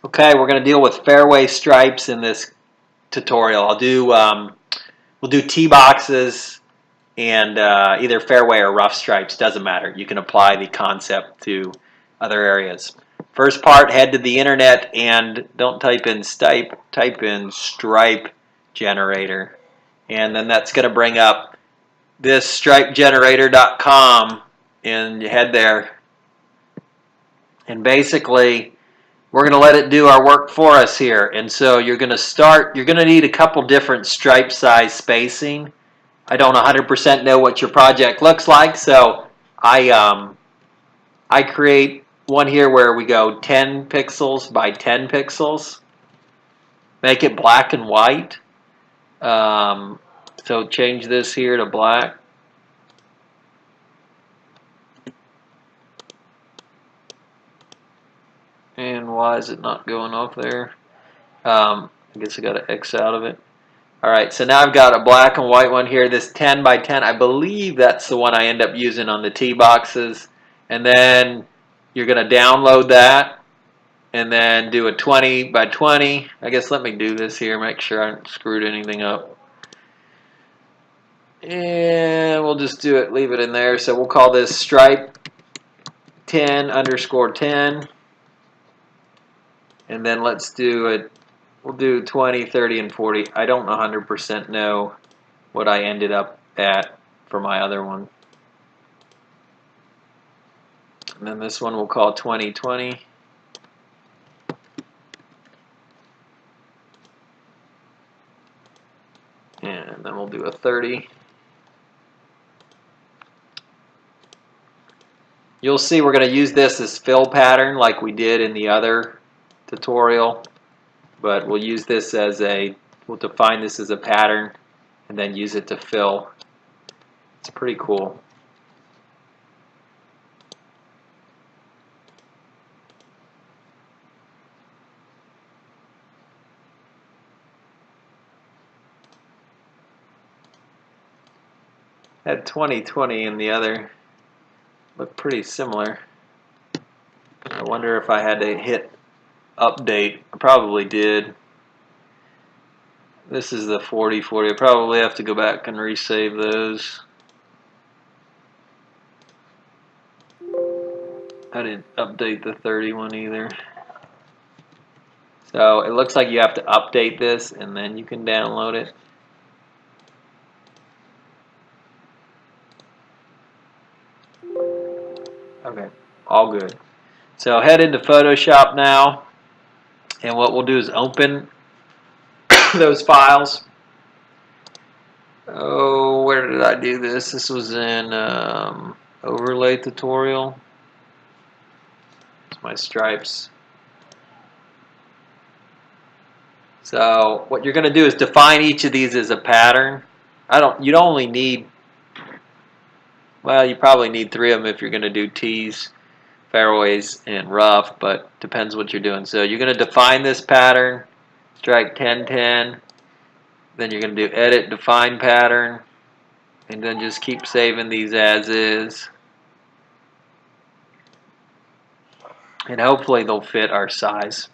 Okay, we're going to deal with fairway stripes in this tutorial. We'll do tee boxes and either fairway or rough stripes, doesn't matter. You can apply the concept to other areas. First part, head to the internet and don't type in stripe, type in stripe generator. And then that's going to bring up this stripegenerator.com, and you head there. And basically, we're going to let it do our work for us here. And so you're going to need a couple different stripe size spacing. I don't 100% know what your project looks like, so I create one here where we go 10 pixels by 10 pixels. Make it black and white. So change this here to black. And why is it not going off there? I guess I got to X out of it. All right, so now I've got a black and white one here. This 10 by 10, I believe that's the one I end up using on the tee boxes. And then you're going to download that and then do a 20 by 20. I guess let me do this here, make sure I haven't screwed anything up. And we'll just do it, leave it in there. So we'll call this stripe 10 underscore 10. And then let's do it. We'll do 20, 30, and 40. I don't 100% know what I ended up at for my other one. And then this one we'll call 2020. And then we'll do a 30. You'll see we're going to use this as fill pattern like we did in the other tutorial. But we'll use this as we'll define this as a pattern and then use it to fill. It's pretty cool. Had 2020 in the other, looked pretty similar. I wonder if I had to hit update. I probably did. This is the 4040. I probably have to go back and resave those. I didn't update the 31 either. So it looks like you have to update this and then you can download it. Okay, all good. So head into Photoshop now, and what we'll do is open those files. Oh, where did I do this? This was in overlay tutorial. It's my stripes. So what you're going to do is define each of these as a pattern. You'd only need, well, you probably need 3 of them if you're going to do tees, fairways, and rough, but depends what you're doing. So you're going to define this pattern, strike 1010, then you're going to do edit, define pattern, and then just keep saving these as is. And hopefully they'll fit our size.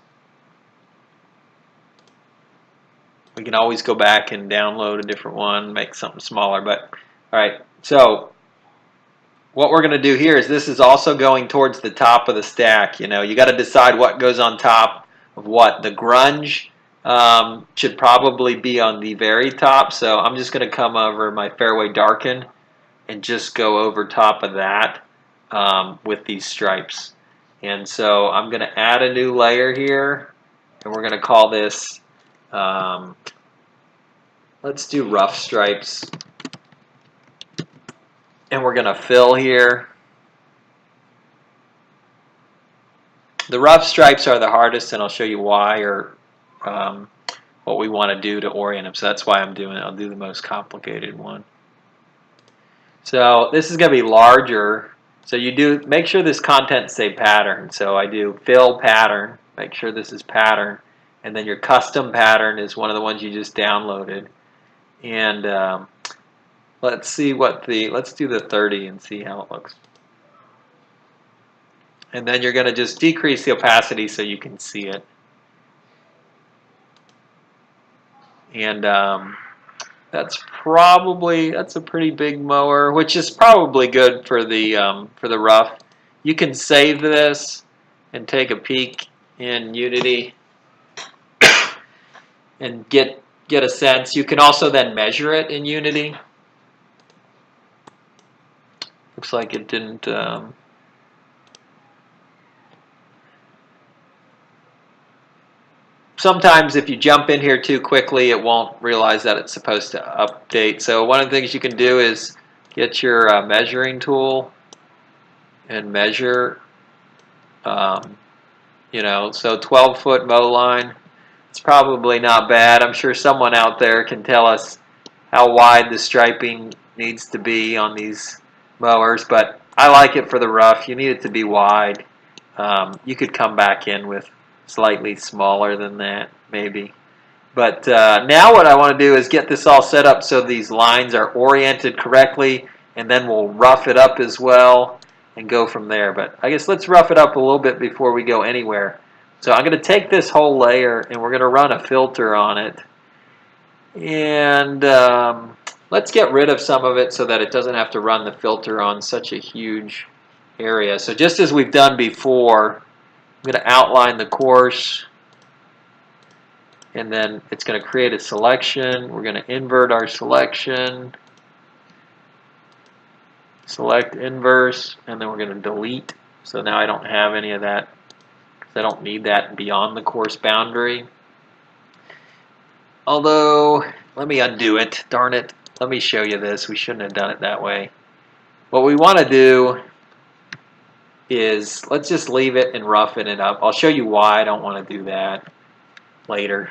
We can always go back and download a different one, make something smaller. But all right, so what we're going to do here is this is also going towards the top of the stack. You know, you got to decide what goes on top of what. The grunge should probably be on the very top. So I'm just going to come over my fairway darken and just go over top of that with these stripes. And so I'm going to add a new layer here, and we're going to call this, let's do rough stripes. And we're going to fill here. The rough stripes are the hardest, and I'll show you why, or what we want to do to orient them. So that's why I'm doing it. I'll do the most complicated one. So this is going to be larger. So you do make sure this content say pattern. So I do fill pattern. Make sure this is pattern, and then your custom pattern is one of the ones you just downloaded. And let's see what let's do the 30 and see how it looks. And then you're going to just decrease the opacity so you can see it. And that's a pretty big mower, which is probably good for the rough. You can save this and take a peek in Unity and get a sense. You can also then measure it in Unity. Looks like it didn't. Sometimes if you jump in here too quickly, it won't realize that it's supposed to update. So one of the things you can do is get your measuring tool and measure, so 12-foot mow line. It's probably not bad. I'm sure someone out there can tell us how wide the striping needs to be on these mowers, but I like it for the rough. You need it to be wide. You could come back in with slightly smaller than that, maybe. But now what I want to do is get this all set up so these lines are oriented correctly, and then we'll rough it up as well and go from there. But I guess let's rough it up a little bit before we go anywhere. So I'm going to take this whole layer and we're going to run a filter on it. And let's get rid of some of it so that it doesn't have to run the filter on such a huge area. So just as we've done before, I'm going to outline the course, and then it's going to create a selection. We're going to invert our selection, select inverse, and then we're going to delete. So now I don't have any of that because I don't need that beyond the course boundary. Although, let me undo it. Darn it. Let me show you this. We shouldn't have done it that way. What we want to do is, let's just leave it and roughen it up. I'll show you why I don't want to do that later.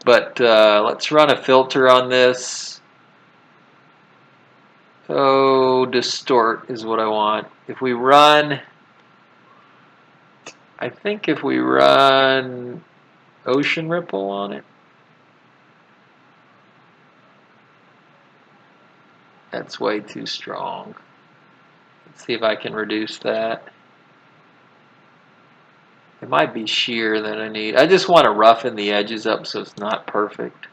But let's run a filter on this. Oh, distort is what I want. If we run, I think if we run ocean ripple on it, that's way too strong. Let's see if I can reduce that. It might be sheer that I need. I just want to roughen the edges up so it's not perfect.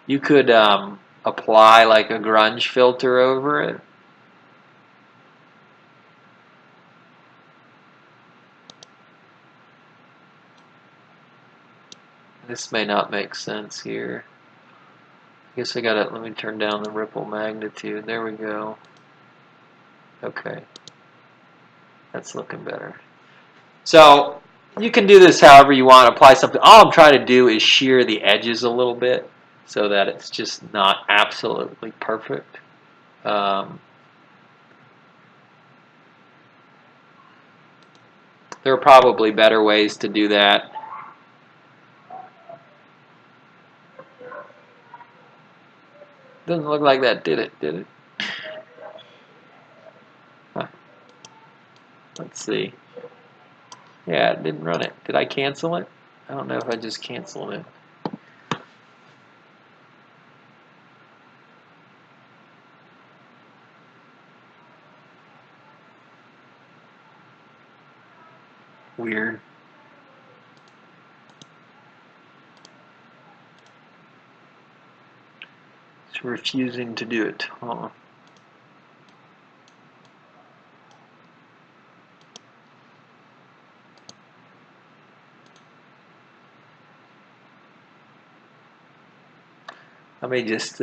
You could apply like a grunge filter over it. This may not make sense here. I guess I gotta, let me turn down the ripple magnitude. There we go. Okay. That's looking better. So you can do this however you want. Apply something. All I'm trying to do is shear the edges a little bit so that it's just not absolutely perfect. There are probably better ways to do that. Doesn't look like that did it? Huh. Let's see. Yeah, it didn't run it. Did I cancel it? I don't know if I just canceled it. Weird. It's refusing to do it. Huh. Let me just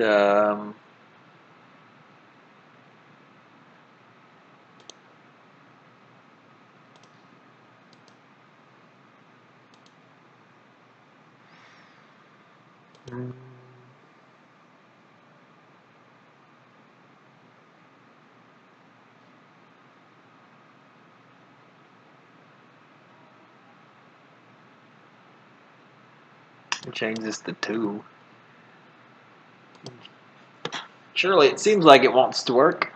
change this to 2. Surely it seems like it wants to work.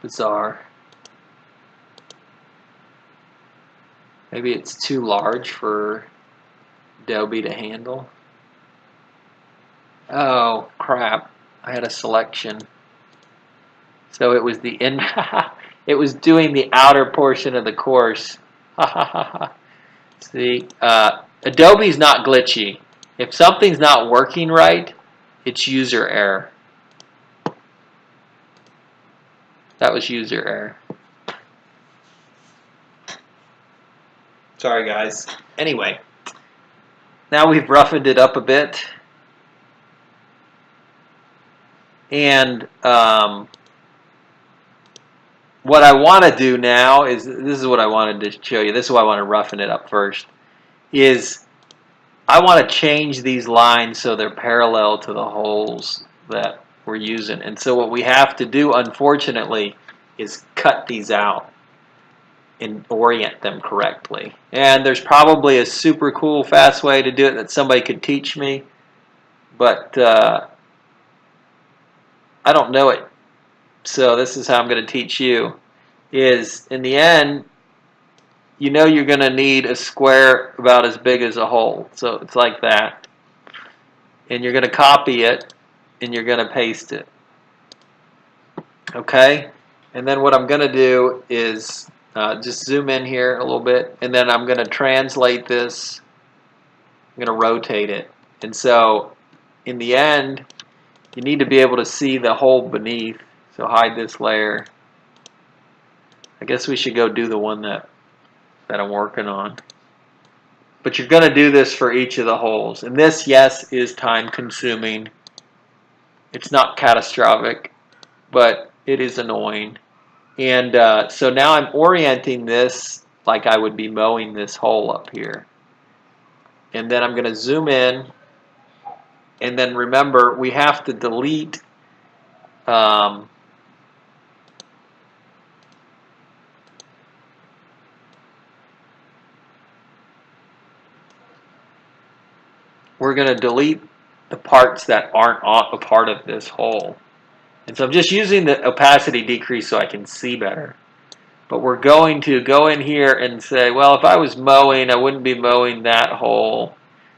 Bizarre. Maybe it's too large for Adobe to handle. Oh, crap. I had a selection. So it was it was doing the outer portion of the course. Ha ha ha ha. See, Adobe's not glitchy. If something's not working right, it's user error. That was user error. Sorry, guys. Anyway, now we've roughened it up a bit. And what I want to do now is, this is what I wanted to show you. This is why I want to roughen it up first, is I want to change these lines so they're parallel to the holes that we're using. And so what we have to do, unfortunately, is cut these out and orient them correctly. And there's probably a super cool, fast way to do it that somebody could teach me, but I don't know it. So this is how I'm going to teach you. Is in the end, you know you're going to need a square about as big as a hole. So it's like that. And you're going to copy it and you're going to paste it. Okay? And then what I'm going to do is just zoom in here a little bit, and then I'm going to translate this. I'm going to rotate it. And so in the end, you need to be able to see the hole beneath. So hide this layer. I guess we should go do the one that I'm working on. But you're going to do this for each of the holes. And this, yes, is time consuming. It's not catastrophic, but it is annoying. And so now I'm orienting this like I would be mowing this hole up here. And then I'm going to zoom in. And then remember, we have to delete we're going to delete the parts that aren't a part of this hole. And so I'm just using the opacity decrease so I can see better. But we're going to go in here and say, well, if I was mowing, I wouldn't be mowing that hole.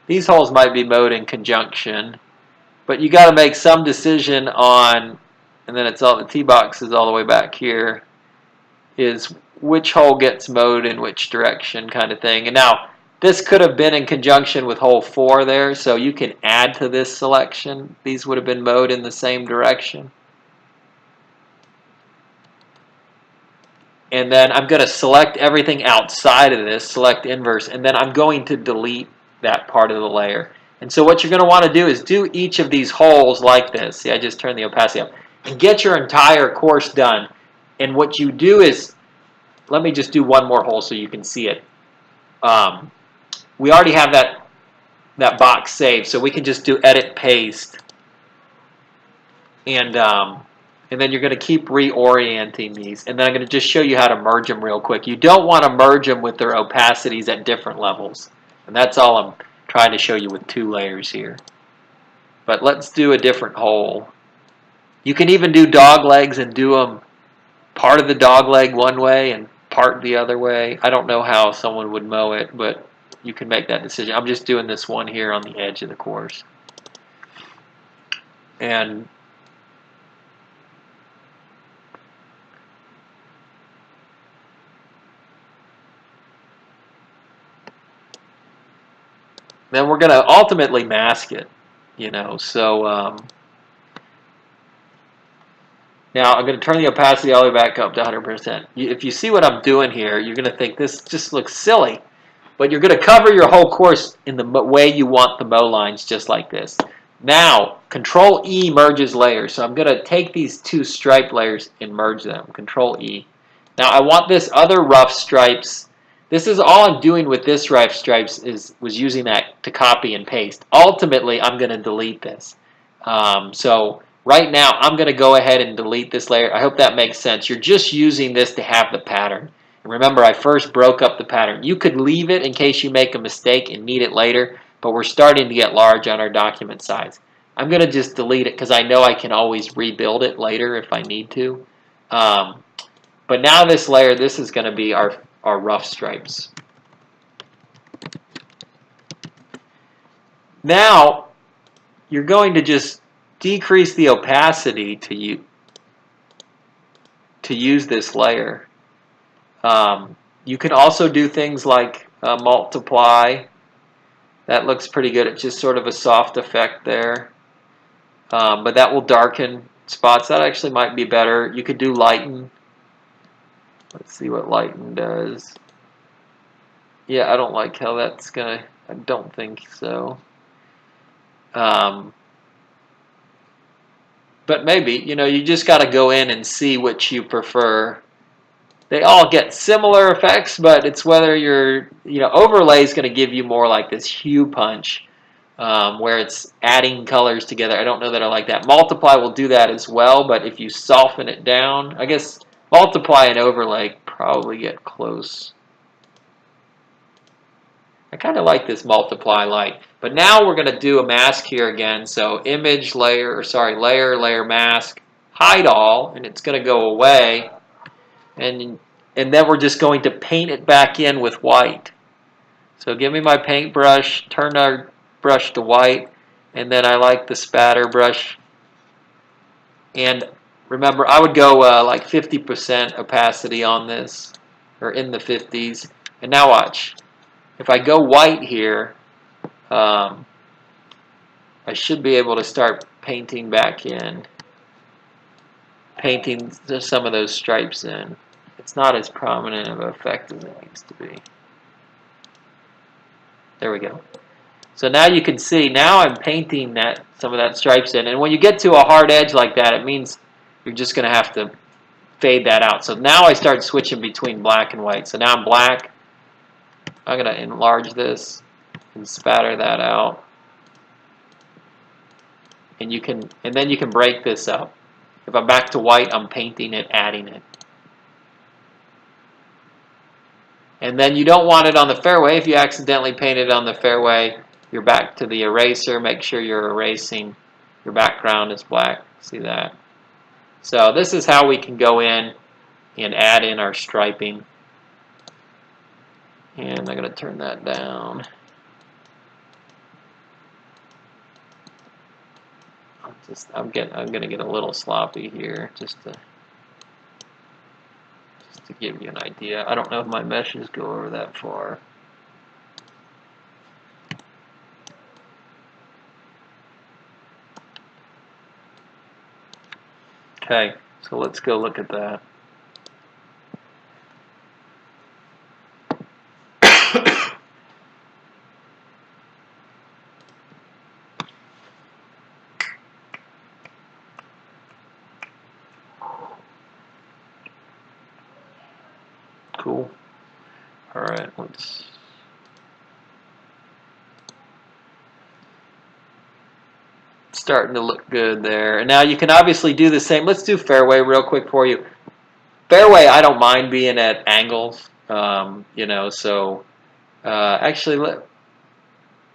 These holes might be mowed in conjunction. But you got to make some decision on, and then it's all the T-box is all the way back here, is which hole gets mowed in which direction kind of thing. And now, this could have been in conjunction with hole 4 there, so you can add to this selection. These would have been mowed in the same direction. And then I'm going to select everything outside of this, select inverse, and then I'm going to delete that part of the layer. And so what you're going to want to do is do each of these holes like this. See, I just turned the opacity up. And get your entire course done. And what you do is, let me just do one more hole so you can see it. We already have that box saved, so we can just do edit paste. And then you're going to keep reorienting these. And then I'm going to just show you how to merge them real quick. You don't want to merge them with their opacities at different levels. And that's all I'm trying to show you with 2 layers here. But let's do a different hole. You can even do dog legs and do them part of the dog leg one way and part the other way. I don't know how someone would mow it, but you can make that decision. I'm just doing this one here on the edge of the course. And then we're going to ultimately mask it, you know. So now I'm going to turn the opacity all the way back up to 100%. If you see what I'm doing here, you're going to think this just looks silly. But you're going to cover your whole course in the way you want the mow lines, just like this. Now, Control E merges layers. So I'm going to take these 2 stripe layers and merge them. Control E. Now I want this other rough stripes. This is all I'm doing with this rough stripes was using that to copy and paste. Ultimately, I'm going to delete this. So right now, I'm going to go ahead and delete this layer. I hope that makes sense. You're just using this to have the pattern. And remember, I first broke up the pattern. You could leave it in case you make a mistake and need it later, but we're starting to get large on our document size. I'm going to just delete it because I know I can always rebuild it later if I need to. But now this layer, this is going to be our rough stripes. Now, you're going to just decrease the opacity to use this layer. You can also do things like multiply. That looks pretty good. It's just sort of a soft effect there. But that will darken spots. That actually might be better. You could do lighten. Let's see what lighten does. Yeah, I don't like how that's gonna, I don't think so. But maybe, you just got to go in and see which you prefer. They all get similar effects, but it's whether overlay is going to give you more like this hue punch, where it's adding colors together. I don't know that I like that. Multiply will do that as well, but if you soften it down, I guess multiply and overlay probably get close. I kind of like this multiply light. But now we're going to do a mask here again. So image layer, layer mask, hide all, and it's going to go away. And then we're just going to paint it back in with white. So give me my paintbrush, turn our brush to white, and then I like the spatter brush. And remember, I would go like 50% opacity on this, or in the 50s. And now watch. If I go white here, I should be able to start painting back in, painting some of those stripes in. It's not as prominent of an effect as it needs to be. There we go. So now you can see, now I'm painting some of that stripes in. And when you get to a hard edge like that, it means you're just going to have to fade that out. So now I start switching between black and white. So now I'm black. I'm going to enlarge this and spatter that out. And then you can break this up. If I'm back to white, I'm painting it, adding it. And then you don't want it on the fairway. If you accidentally paint it on the fairway, you're back to the eraser. Make sure you're erasing. Your background is black. See that? So this is how we can go in and add in our striping. And I'm going to turn that down. I'm going to get a little sloppy here just to give you an idea. I don't know if my meshes go over that far. Okay, so let's go look at that. Cool. All right, let's starting to look good there. And now you can obviously do the same. Let's do fairway real quick for you. Fairway, I don't mind being at angles, so actually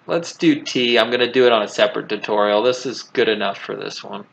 let's do tee. I'm going to do it on a separate tutorial. This is good enough for this one.